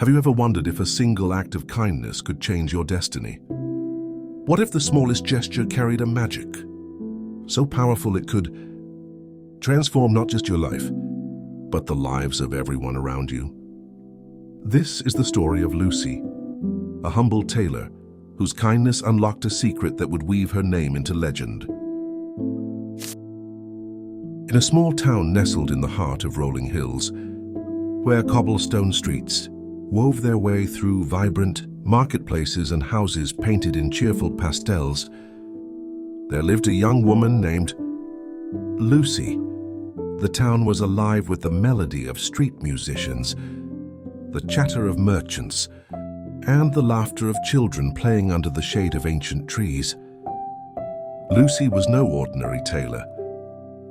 Have you ever wondered if a single act of kindness could change your destiny? What if the smallest gesture carried a magic so powerful it could transform not just your life, but the lives of everyone around you? This is the story of Lucy, a humble tailor whose kindness unlocked a secret that would weave her name into legend. In a small town nestled in the heart of rolling hills, where cobblestone streets wove their way through vibrant marketplaces and houses painted in cheerful pastels, there lived a young woman named Lucy. The town was alive with the melody of street musicians, the chatter of merchants, and the laughter of children playing under the shade of ancient trees. Lucy was no ordinary tailor.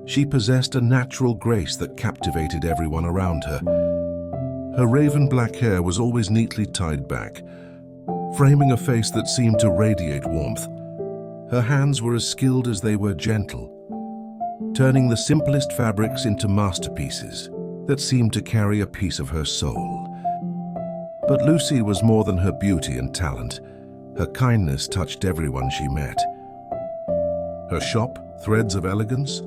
She possessed a natural grace that captivated everyone around her. Her raven black hair was always neatly tied back, framing a face that seemed to radiate warmth. Her hands were as skilled as they were gentle, turning the simplest fabrics into masterpieces that seemed to carry a piece of her soul. But Lucy was more than her beauty and talent. Her kindness touched everyone she met. Her shop, Threads of Elegance,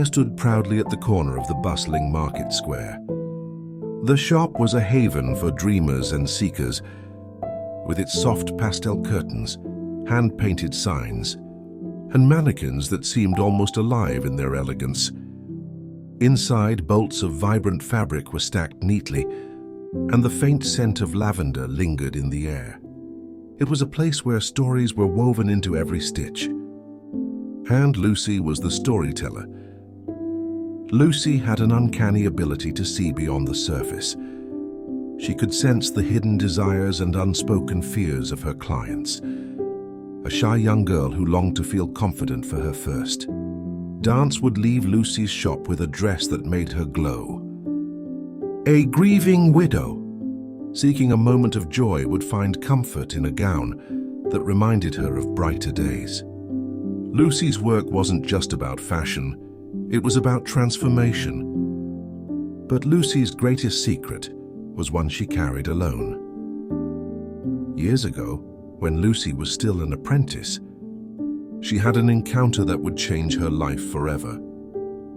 stood proudly at the corner of the bustling market square. The shop was a haven for dreamers and seekers, with its soft pastel curtains, hand-painted signs, and mannequins that seemed almost alive in their elegance. Inside, bolts of vibrant fabric were stacked neatly, and the faint scent of lavender lingered in the air. It was a place where stories were woven into every stitch. And Lucy was the storyteller. Lucy had an uncanny ability to see beyond the surface. She could sense the hidden desires and unspoken fears of her clients. A shy young girl who longed to feel confident for her first dance would leave Lucy's shop with a dress that made her glow. A grieving widow, seeking a moment of joy, would find comfort in a gown that reminded her of brighter days. Lucy's work wasn't just about fashion. It was about transformation. But Lucy's greatest secret was one she carried alone. Years ago, when Lucy was still an apprentice, she had an encounter that would change her life forever.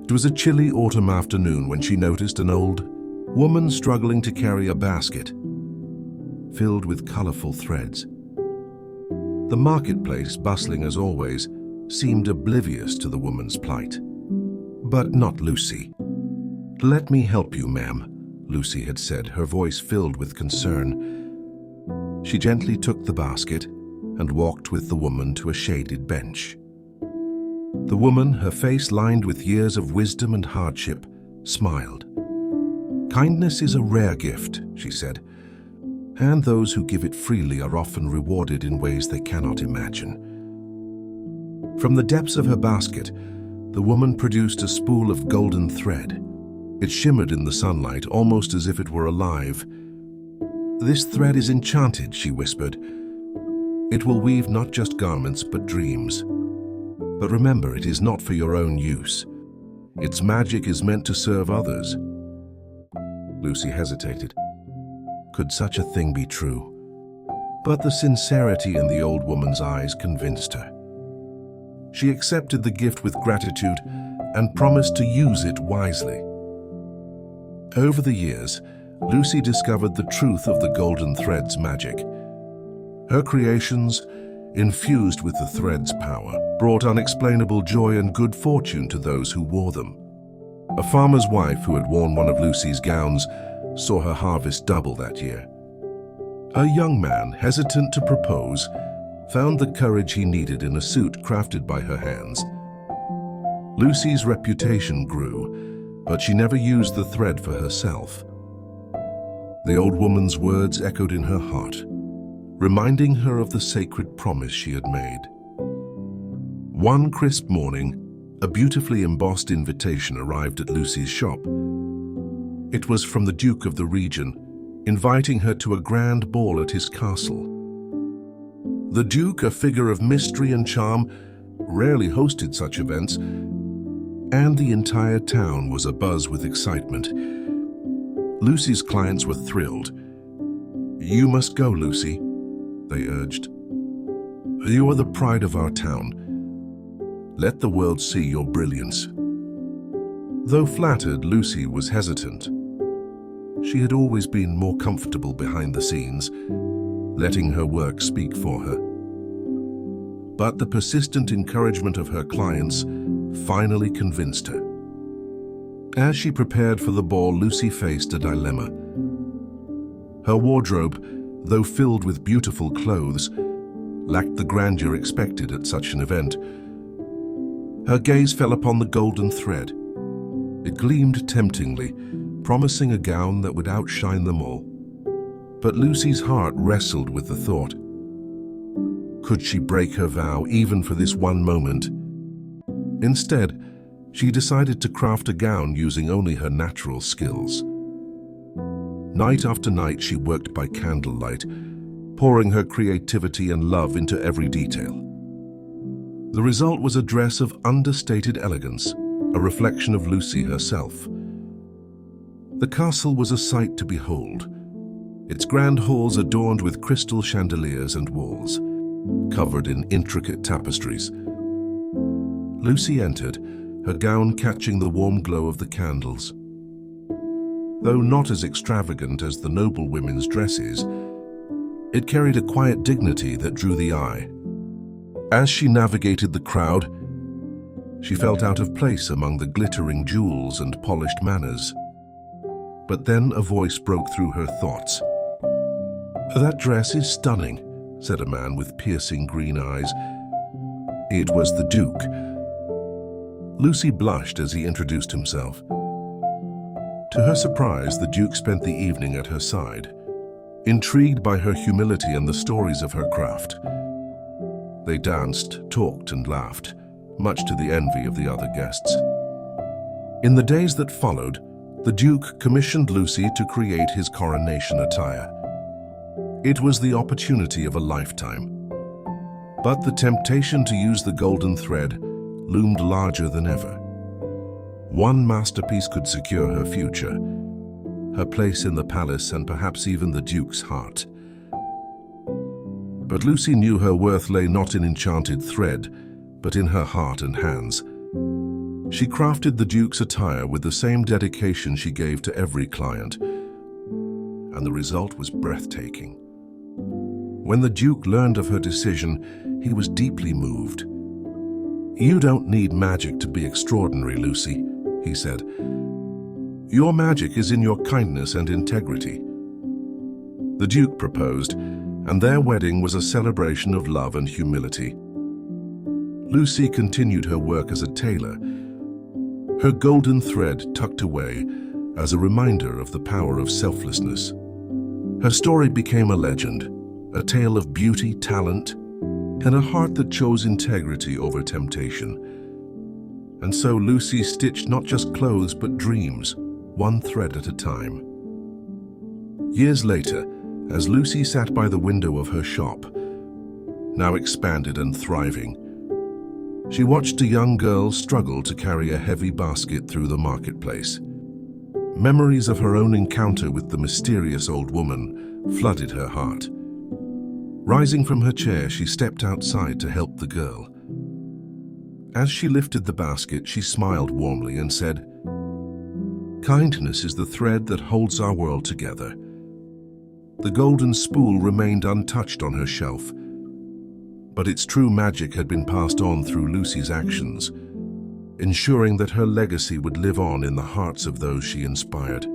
It was a chilly autumn afternoon when she noticed an old woman struggling to carry a basket filled with colorful threads. The marketplace, bustling as always, seemed oblivious to the woman's plight. But not Lucy. "Let me help you, ma'am," Lucy had said, her voice filled with concern. She gently took the basket and walked with the woman to a shaded bench. The woman, her face lined with years of wisdom and hardship, smiled. "Kindness is a rare gift," she said, "and those who give it freely are often rewarded in ways they cannot imagine." From the depths of her basket, the woman produced a spool of golden thread. It shimmered in the sunlight, almost as if it were alive. "This thread is enchanted," she whispered. "It will weave not just garments, but dreams. But remember, it is not for your own use. Its magic is meant to serve others." Lucy hesitated. Could such a thing be true? But the sincerity in the old woman's eyes convinced her. She accepted the gift with gratitude and promised to use it wisely. Over the years, Lucy discovered the truth of the golden thread's magic. Her creations, infused with the thread's power, brought unexplainable joy and good fortune to those who wore them. A farmer's wife who had worn one of Lucy's gowns saw her harvest double that year. A young man, hesitant to propose, found the courage he needed in a suit crafted by her hands. Lucy's reputation grew, but she never used the thread for herself. The old woman's words echoed in her heart, reminding her of the sacred promise she had made. One crisp morning, a beautifully embossed invitation arrived at Lucy's shop. It was from the Duke of the region, inviting her to a grand ball at his castle. The Duke, a figure of mystery and charm, rarely hosted such events, and the entire town was abuzz with excitement. Lucy's clients were thrilled. "You must go, Lucy," they urged. "You are the pride of our town. Let the world see your brilliance." Though flattered, Lucy was hesitant. She had always been more comfortable behind the scenes, letting her work speak for her. But the persistent encouragement of her clients finally convinced her. As she prepared for the ball, Lucy faced a dilemma. Her wardrobe, though filled with beautiful clothes, lacked the grandeur expected at such an event. Her gaze fell upon the golden thread. It gleamed temptingly, promising a gown that would outshine them all. But Lucy's heart wrestled with the thought. Could she break her vow even for this one moment? Instead, she decided to craft a gown using only her natural skills. Night after night, she worked by candlelight, pouring her creativity and love into every detail. The result was a dress of understated elegance, a reflection of Lucy herself. The castle was a sight to behold, its grand halls adorned with crystal chandeliers and walls, covered in intricate tapestries. Lucy entered, her gown catching the warm glow of the candles. Though not as extravagant as the noble women's dresses, it carried a quiet dignity that drew the eye. As she navigated the crowd, she felt out of place among the glittering jewels and polished manners. But then a voice broke through her thoughts. "That dress is stunning," said a man with piercing green eyes. It was the Duke. Lucy blushed as he introduced himself. To her surprise, the Duke spent the evening at her side, intrigued by her humility and the stories of her craft. They danced, talked, and laughed, much to the envy of the other guests. In the days that followed, the Duke commissioned Lucy to create his coronation attire. It was the opportunity of a lifetime. But the temptation to use the golden thread loomed larger than ever. One masterpiece could secure her future, her place in the palace, and perhaps even the Duke's heart. But Lucy knew her worth lay not in enchanted thread, but in her heart and hands. She crafted the Duke's attire with the same dedication she gave to every client, and the result was breathtaking. When the Duke learned of her decision, he was deeply moved. "You don't need magic to be extraordinary, Lucy," he said. "Your magic is in your kindness and integrity." The Duke proposed, and their wedding was a celebration of love and humility. Lucy continued her work as a tailor, her golden thread tucked away as a reminder of the power of selflessness. Her story became a legend, a tale of beauty, talent, and a heart that chose integrity over temptation. And so Lucy stitched not just clothes but dreams, one thread at a time. Years later, as Lucy sat by the window of her shop, now expanded and thriving, she watched a young girl struggle to carry a heavy basket through the marketplace. Memories of her own encounter with the mysterious old woman flooded her heart. Rising from her chair, she stepped outside to help the girl. As she lifted the basket, she smiled warmly and said, "Kindness is the thread that holds our world together." The golden spool remained untouched on her shelf, but its true magic had been passed on through Lucy's actions, ensuring that her legacy would live on in the hearts of those she inspired.